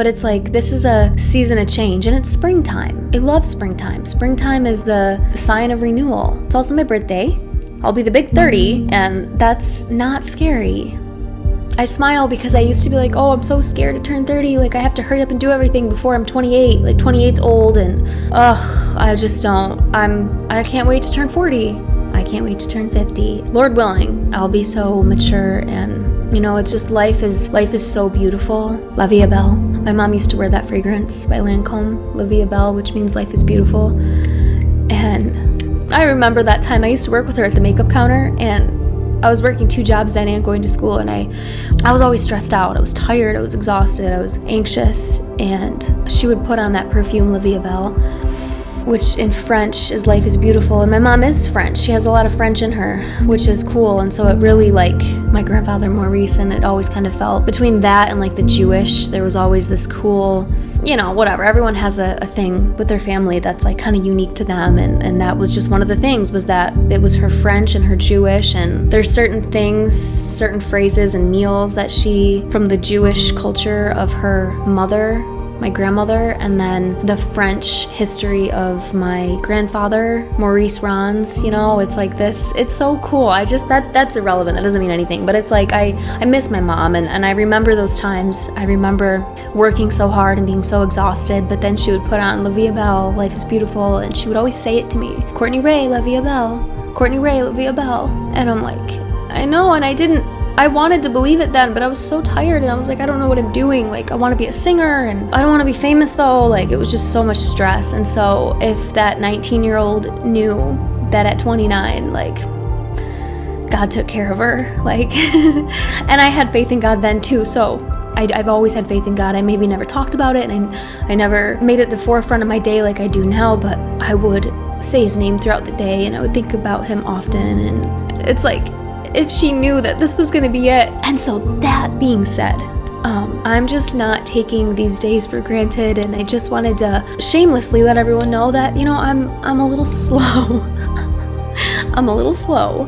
But it's like, this is a season of change, and it's springtime. I love springtime. Springtime is the sign of renewal. It's also my birthday. I'll be the big 30, and that's not scary. I smile because I used to be like, oh, I'm so scared to turn 30. Like, I have to hurry up and do everything before I'm 28. Like, 28's old, and I just don't. I can't wait to turn 40. I can't wait to turn 50. Lord willing, I'll be so mature, and it's just life is so beautiful. La Vie est Belle. My mom used to wear that fragrance by Lancome, La Vie est Belle, which means life is beautiful. And I remember that time I used to work with her at the makeup counter, and I was working 2 jobs then and going to school, and I was always stressed out. I was tired, I was exhausted, I was anxious, and she would put on that perfume, La Vie est Belle, which in French is life is beautiful. And my mom is French. She has a lot of French in her, which is cool. And so it really, like, my grandfather Maurice, and it always kind of felt between that and like the Jewish, there was always this cool, whatever. Everyone has a thing with their family that's like kind of unique to them. And that was just one of the things, was that it was her French and her Jewish. And there's certain things, certain phrases and meals that she, from the Jewish culture of her mother, my grandmother, and then the French history of my grandfather, Maurice Rons, it's like this, it's so cool. That's irrelevant, that doesn't mean anything, but it's like, I miss my mom, and I remember those times. I remember working so hard and being so exhausted, but then she would put on La Vie est Belle, life is beautiful, and she would always say it to me, Courtney Ray, La Vie est Belle, Courtney Ray, La Vie est Belle, and I'm like, I know, and I wanted to believe it then, but I was so tired, and I was like, I don't know what I'm doing. Like, I want to be a singer, and I don't want to be famous though. Like, it was just so much stress. And so if that 19-year-old knew that at 29, like, God took care of her, like, and I had faith in God then too. So I've always had faith in God. I maybe never talked about it, and I never made it the forefront of my day like I do now, but I would say his name throughout the day, and I would think about him often. And it's like, if she knew that this was going to be it. And so that being said, I'm just not taking these days for granted, and I just wanted to shamelessly let everyone know that, I'm a little slow. I'm a little slow.